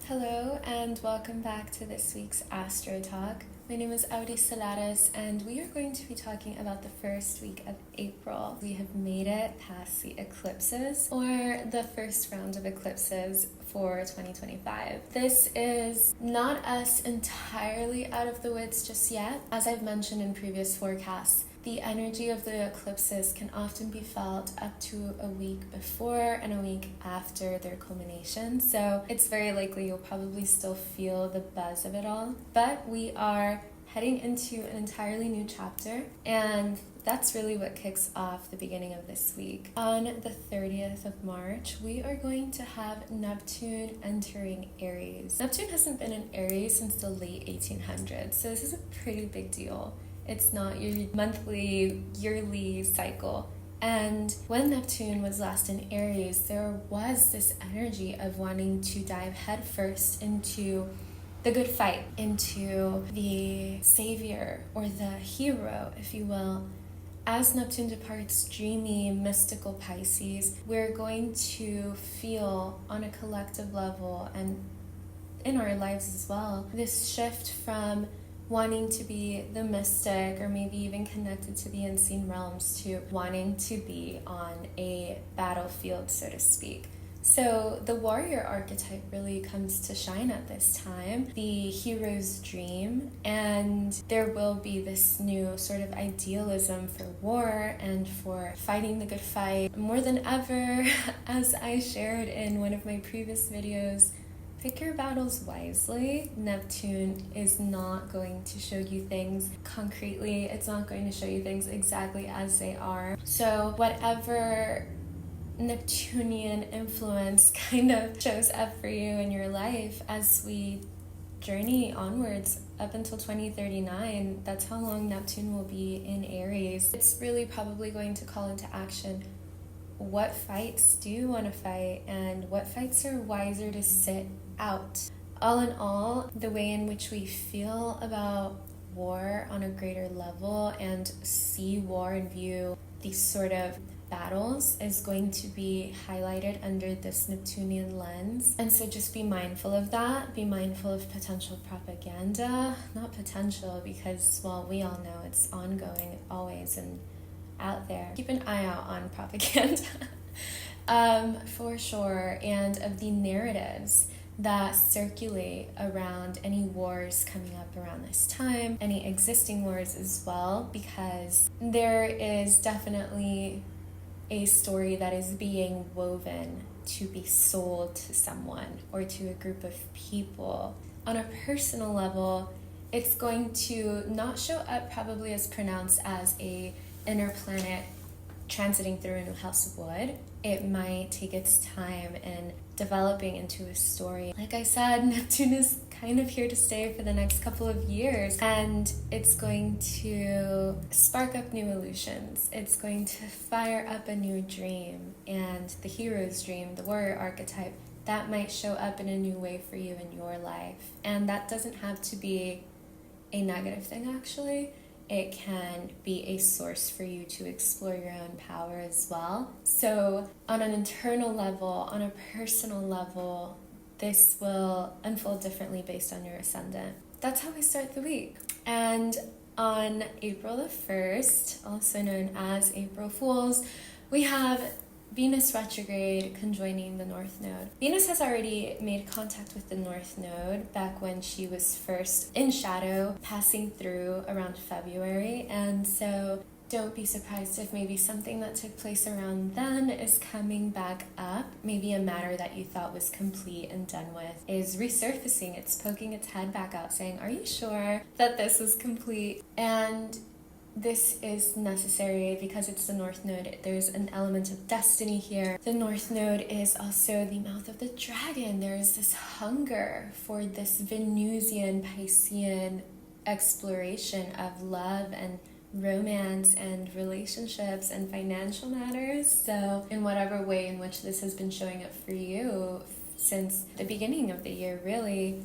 Hello and welcome back to this week's Astro Talk. My name is Aries and we are going to be talking about the first week of April. We have made it past the eclipses, or the first round of eclipses for 2025. This is not us entirely out of the woods just yet. As I've mentioned in previous forecasts, the energy of the eclipses can often be felt up to a week before and a week after their culmination. So it's very likely you'll probably still feel the buzz of it all. But we are heading into an entirely new chapter, and that's really what kicks off the beginning of this week. On the 30th of March, we are going to have Neptune entering Aries. Neptune hasn't been in Aries since the late 1800s, so this is a pretty big deal. It's not your monthly, yearly cycle. And when Neptune was last in Aries, there was this energy of wanting to dive headfirst into the good fight, into the savior or the hero, if you will. As Neptune departs dreamy, mystical Pisces, we're going to feel on a collective level and in our lives as well, this shift from wanting to be the mystic or maybe even connected to the unseen realms to wanting to be on a battlefield, so to speak. So the warrior archetype really comes to shine at this time, the hero's dream, and there will be this new sort of idealism for war and for fighting the good fight. More than ever, as I shared in one of my previous videos, pick your battles wisely. Neptune is not going to show you things concretely. It's not going to show you things exactly as they are. So whatever Neptunian influence kind of shows up for you in your life as we journey onwards up until 2039, that's how long Neptune will be in Aries. It's really probably going to call into action what fights do you want to fight and what fights are wiser to sit out. All in all, the way in which we feel about war on a greater level and see war and view these sort of battles is going to be highlighted under this Neptunian lens. And so just be mindful of that. Be mindful of potential propaganda. Not potential, because, well, we all know it's ongoing always and out there. Keep an eye out on propaganda for sure, and of the narratives that circulate around any wars coming up around this time, any existing wars as well, because there is definitely a story that is being woven to be sold to someone or to a group of people. On a personal level, it's going to not show up probably as pronounced as a inner planet transiting through a new house of wood. It might take its time in developing into a story. Like I said, Neptune is kind of here to stay for the next couple of years, and it's going to spark up new illusions. It's going to fire up a new dream, and the hero's dream, the warrior archetype, that might show up in a new way for you in your life. And that doesn't have to be a negative thing, actually. It can be a source for you to explore your own power as well. So on an internal level, on a personal level, this will unfold differently based on your ascendant. That's how we start the week. And on April the 1st, also known as April Fools, we have Venus retrograde conjoining the North Node. Venus has already made contact with the North Node back when she was first in shadow, passing through around February, and so don't be surprised if maybe something that took place around then is coming back up. Maybe a matter that you thought was complete and done with is resurfacing. It's poking its head back out saying, are you sure that this is complete? And this is necessary because it's the North Node. There's an element of destiny here. The North Node is also the mouth of the dragon. There's this hunger for this Venusian, Piscean exploration of love and romance and relationships and financial matters. So in whatever way in which this has been showing up for you since the beginning of the year, really,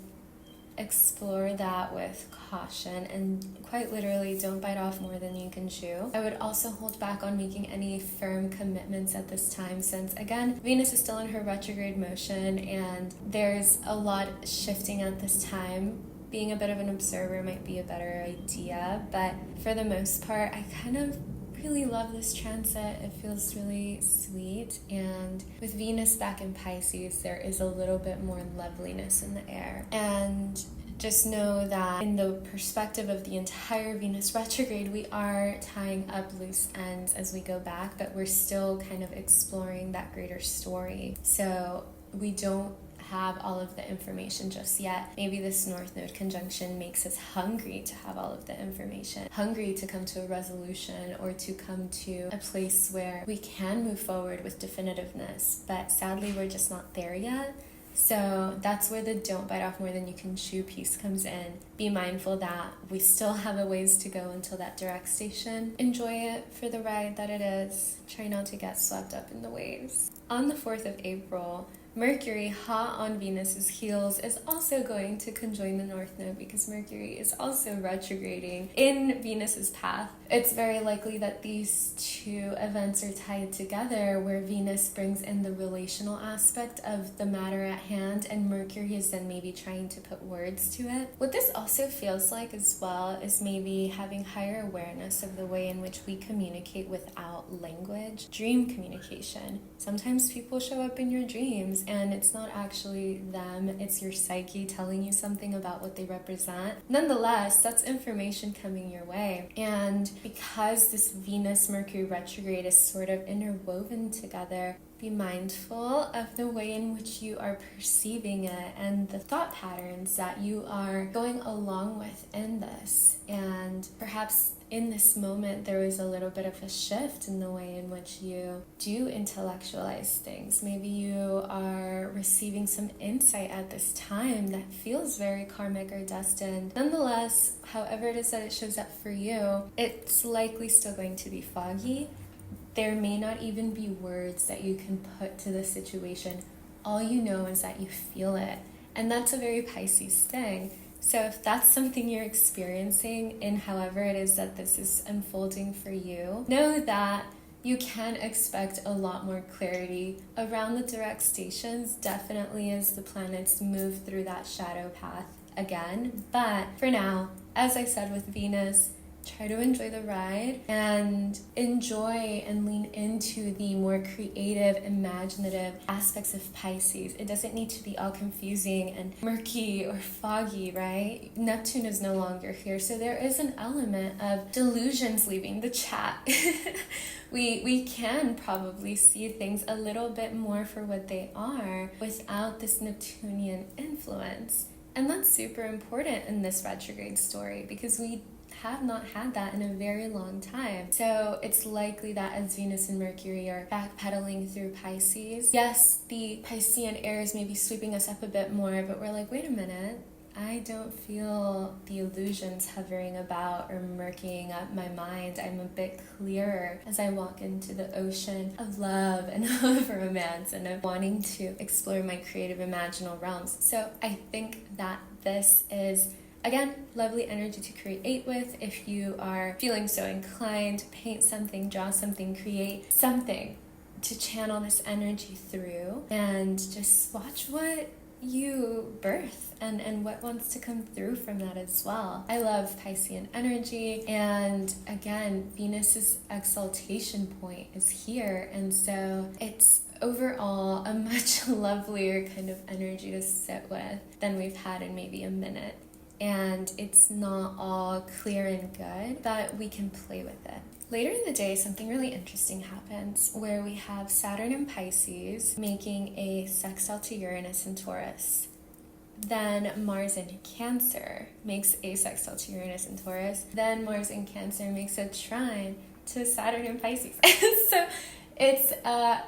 explore that with caution and quite literally don't bite off more than you can chew. I would also hold back on making any firm commitments at this time since, again, Venus is still in her retrograde motion and there's a lot shifting at this time. Being a bit of an observer might be a better idea, but for the most part, I kind of really love this transit. It feels really sweet, and with Venus back in Pisces, there is a little bit more loveliness in the air. And just know that in the perspective of the entire Venus retrograde, we are tying up loose ends as we go back, but we're still kind of exploring that greater story. So we don't have all of the information just yet. Maybe this North Node conjunction makes us hungry to have all of the information, hungry to come to a resolution or to come to a place where we can move forward with definitiveness. But sadly, we're just not there yet. So that's where the don't bite off more than you can chew piece comes in. Be mindful that we still have a ways to go until that direct station. Enjoy it for the ride that it is. Try not to get swept up in the waves. On the 4th of April, Mercury, hot on Venus's heels, is also going to conjoin the North Node because Mercury is also retrograding in Venus's path. It's very likely that these two events are tied together, where Venus brings in the relational aspect of the matter at hand and Mercury is then maybe trying to put words to it. What this also feels like as well is maybe having higher awareness of the way in which we communicate without language. Dream communication. Sometimes people show up in your dreams and it's not actually them, it's your psyche telling you something about what they represent. Nonetheless, that's information coming your way. And because this Venus-Mercury retrograde is sort of interwoven together, be mindful of the way in which you are perceiving it and the thought patterns that you are going along with in this. And perhaps in this moment, there is a little bit of a shift in the way in which you do intellectualize things. Maybe you are receiving some insight at this time that feels very karmic or destined. Nonetheless, however it is that it shows up for you, it's likely still going to be foggy. There may not even be words that you can put to the situation. All you know is that you feel it. And that's a very Pisces thing. So if that's something you're experiencing in however it is that this is unfolding for you, know that you can expect a lot more clarity around the direct stations, definitely as the planets move through that shadow path again. But for now, as I said with Venus, try to enjoy the ride and enjoy and lean into the more creative, imaginative aspects of Pisces. It doesn't need to be all confusing and murky or foggy, right? Neptune is no longer here, so there is an element of delusions leaving the chat. We can probably see things a little bit more for what they are without this Neptunian influence. And that's super important in this retrograde story because we have not had that in a very long time. So it's likely that as Venus and Mercury are backpedaling through Pisces, yes, the Piscean Aries may be sweeping us up a bit more, but we're like, wait a minute, I don't feel the illusions hovering about or murkying up my mind. I'm a bit clearer as I walk into the ocean of love and of romance and of wanting to explore my creative imaginal realms. So I think that this is, again, lovely energy to create with. If you are feeling so inclined, paint something, draw something, create something to channel this energy through and just watch what you birth and what wants to come through from that as well. I love Piscean energy, and again, Venus's exaltation point is here, and so it's overall a much lovelier kind of energy to sit with than we've had in maybe a minute. And it's not all clear and good, but we can play with it. Later in the day, something really interesting happens where we have Saturn in Pisces making a sextile to Uranus in Taurus. Then Mars in Cancer makes a sextile to Uranus in Taurus. Then Mars in Cancer makes a trine to Saturn in Pisces. So it's a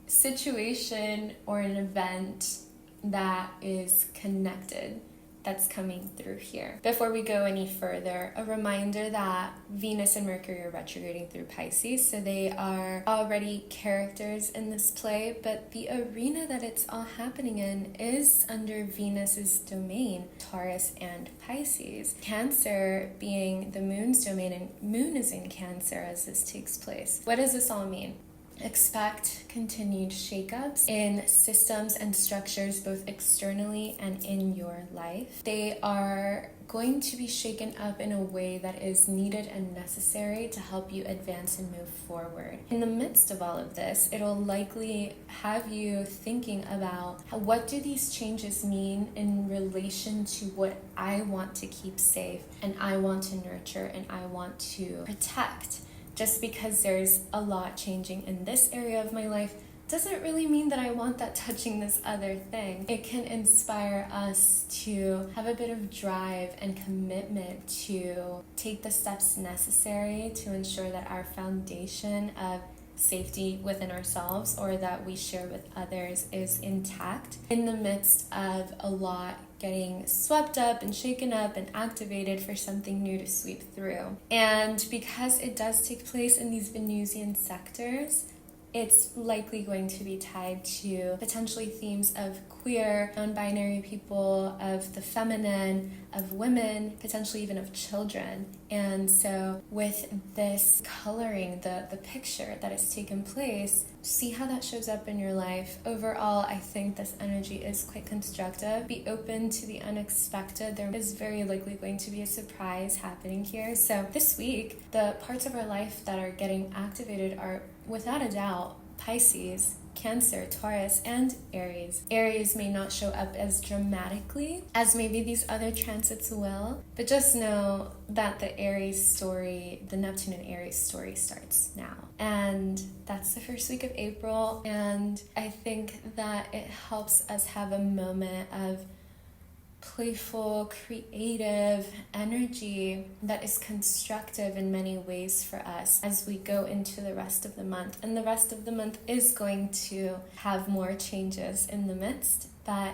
situation or an event that is connected, that's coming through here. Before we go any further, a reminder that Venus and Mercury are retrograding through Pisces, so they are already characters in this play, but the arena that it's all happening in is under Venus's domain, Taurus and Pisces. Cancer being the moon's domain, and moon is in Cancer as this takes place. What does this all mean? Expect continued shakeups in systems and structures, both externally and in your life. They are going to be shaken up in a way that is needed and necessary to help you advance and move forward. In the midst of all of this, it'll likely have you thinking about what do these changes mean in relation to what I want to keep safe and I want to nurture and I want to protect. Just because there's a lot changing in this area of my life doesn't really mean that I want that touching this other thing. It can inspire us to have a bit of drive and commitment to take the steps necessary to ensure that our foundation of safety within ourselves or that we share with others is intact in the midst of a lot getting swept up and shaken up and activated for something new to sweep through. And because it does take place in these Venusian sectors, it's likely going to be tied to potentially themes of queer, non-binary people, of the feminine, of women, potentially even of children. And so with this coloring, the picture that has taken place, see how that shows up in your life. Overall, I think this energy is quite constructive. Be open to the unexpected. There is very likely going to be a surprise happening here. So this week, the parts of our life that are getting activated are, without a doubt, Pisces, Cancer, Taurus, and Aries. Aries may not show up as dramatically as maybe these other transits will, but just know that the Aries story, the Neptune and Aries story starts now. And that's the first week of April, and I think that it helps us have a moment of playful, creative energy that is constructive in many ways for us as we go into the rest of the month. And the rest of the month is going to have more changes in the midst, but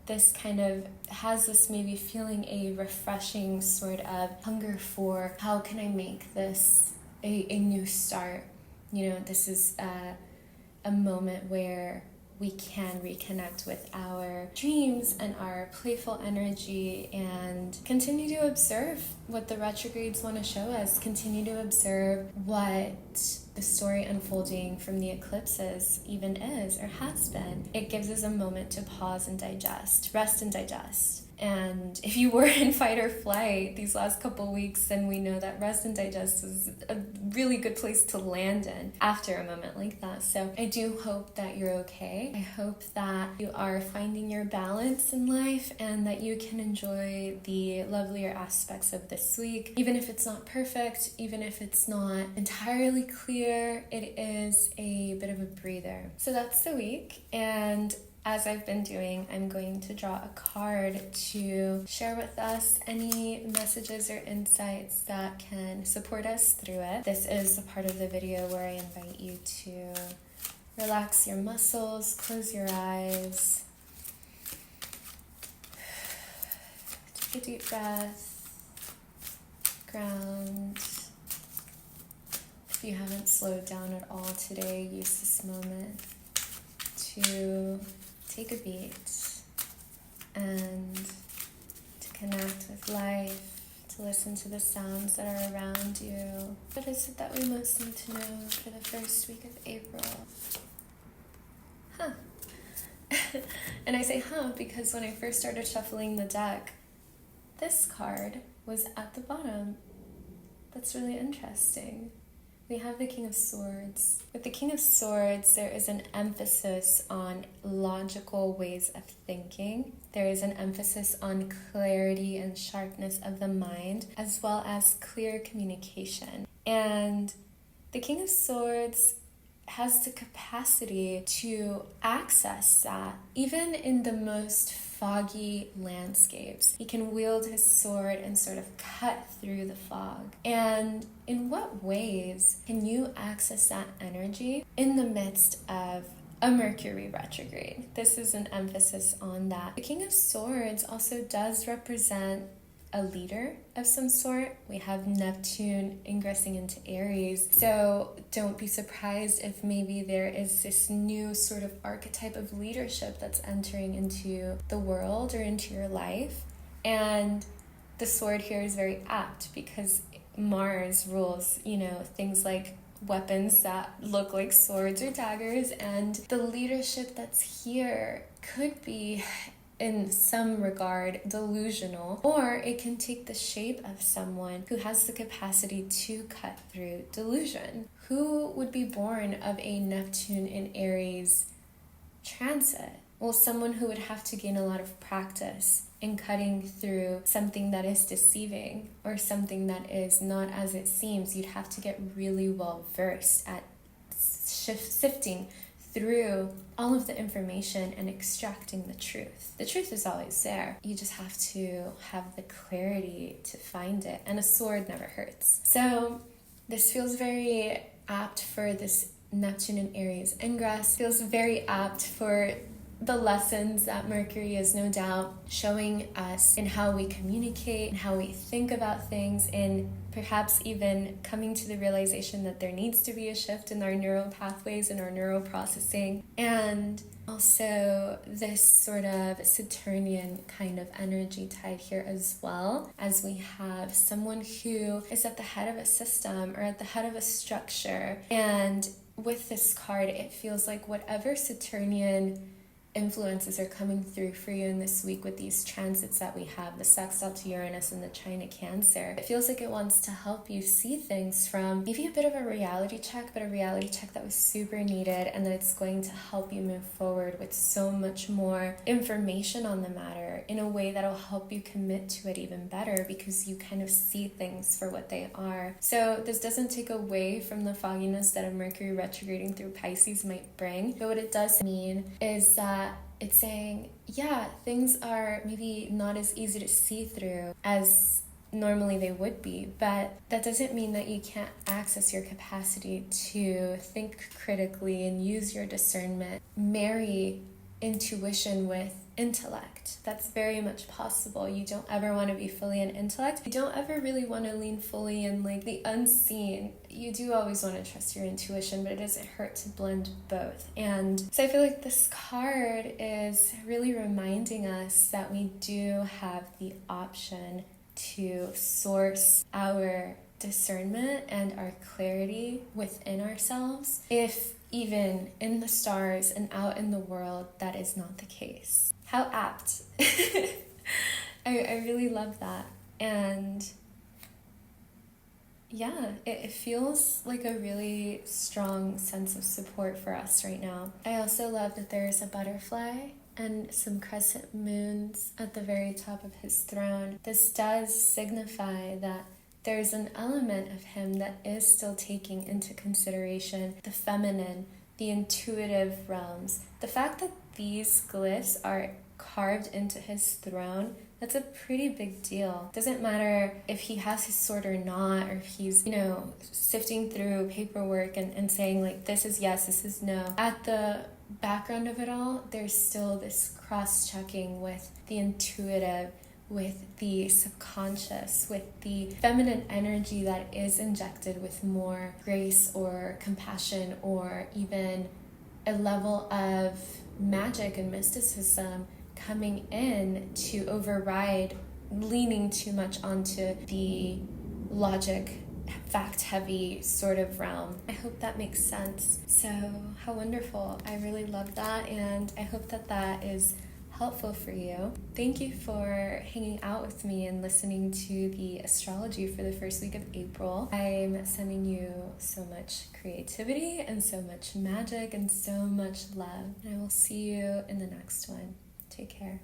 this kind of has us maybe feeling a refreshing sort of hunger for how can I make this a new start. You know, this is a moment where we can reconnect with our dreams and our playful energy and continue to observe what the retrogrades want to show us, continue to observe what the story unfolding from the eclipses even is or has been. It gives us a moment to pause and digest, rest and digest. And if you were in fight or flight these last couple weeks, then we know that rest and digest is a really good place to land in after a moment like that. So I do hope that you're okay. I hope that you are finding your balance in life and that you can enjoy the lovelier aspects of this week. Even if it's not perfect, even if it's not entirely clear, it is a bit of a breather. So that's the week, and as I've been doing, I'm going to draw a card to share with us any messages or insights that can support us through it. This is the part of the video where I invite you to relax your muscles, close your eyes, take a deep breath, ground. If you haven't slowed down at all today, use this moment to take a beat and to connect with life, to listen to the sounds that are around you. What is it that we most need to know for the first week of April? And I say because when I first started shuffling the deck, this card was at the bottom. That's really interesting. We have the King of Swords. With the King of Swords, there is an emphasis on logical ways of thinking. There is an emphasis on clarity and sharpness of the mind, as well as clear communication. And the King of Swords has the capacity to access that, even in the most foggy landscapes. He can wield his sword and sort of cut through the fog. And in what ways can you access that energy in the midst of a Mercury retrograde. This is an emphasis on that. The King of Swords also does represent a leader of some sort. We have Neptune ingressing into Aries. So don't be surprised if maybe there is this new sort of archetype of leadership that's entering into the world or into your life. And the sword here is very apt because Mars rules, things like weapons that look like swords or daggers, and the leadership that's here could be in some regard delusional, or it can take the shape of someone who has the capacity to cut through delusion. Who would be born of a Neptune in Aries transit? Well, someone who would have to gain a lot of practice in cutting through something that is deceiving or something that is not as it seems. You'd have to get really well versed at sifting through all of the information and extracting the truth. The truth is always there. You just have to have the clarity to find it, and a sword never hurts. So this feels very apt for this Neptune in Aries ingress. Feels very apt for the lessons that Mercury is no doubt showing us in how we communicate and how we think about things, and perhaps even coming to the realization that there needs to be a shift in our neural pathways and our neural processing. And also this sort of Saturnian kind of energy tied here as well, as we have someone who is at the head of a system or at the head of a structure. And with this card, it feels like whatever Saturnian influences are coming through for you in this week with these transits that we have, the sextile to Uranus and the trine to Cancer. It feels like it wants to help you see things from maybe a bit of a reality check, but a reality check that was super needed, and that it's going to help you move forward with so much more information on the matter in a way that'll help you commit to it even better, because you kind of see things for what they are. So this doesn't take away from the fogginess that a Mercury retrograding through Pisces might bring, but what it does mean is that it's saying, yeah, things are maybe not as easy to see through as normally they would be, but that doesn't mean that you can't access your capacity to think critically and use your discernment. Marry intuition with intellect. That's very much possible. You don't ever want to be fully in intellect. You don't ever really want to lean fully in like the unseen. You do always want to trust your intuition, but it doesn't hurt to blend both. And so I feel like this card is really reminding us that we do have the option to source our discernment and our clarity within ourselves, if even in the stars and out in the world that is not the case. How apt. I really love that. And yeah, it feels like a really strong sense of support for us right now. I also love that there's a butterfly and some crescent moons at the very top of his throne. This does signify that there's an element of him that is still taking into consideration the feminine, the intuitive realms. The fact that these glyphs are carved into his throne, that's a pretty big deal. Doesn't matter if he has his sword or not, or if he's, sifting through paperwork and saying like, this is yes, this is no. At the background of it all, there's still this cross-checking with the intuitive, with the subconscious, with the feminine energy that is injected with more grace or compassion, or even a level of magic and mysticism coming in to override leaning too much onto the logic, fact-heavy sort of realm. I hope that makes sense. So how wonderful. I really love that, and I hope that that is helpful for you. Thank you for hanging out with me and listening to the astrology for the first week of April. I'm sending you so much creativity and so much magic and so much love. And I will see you in the next one. Take care.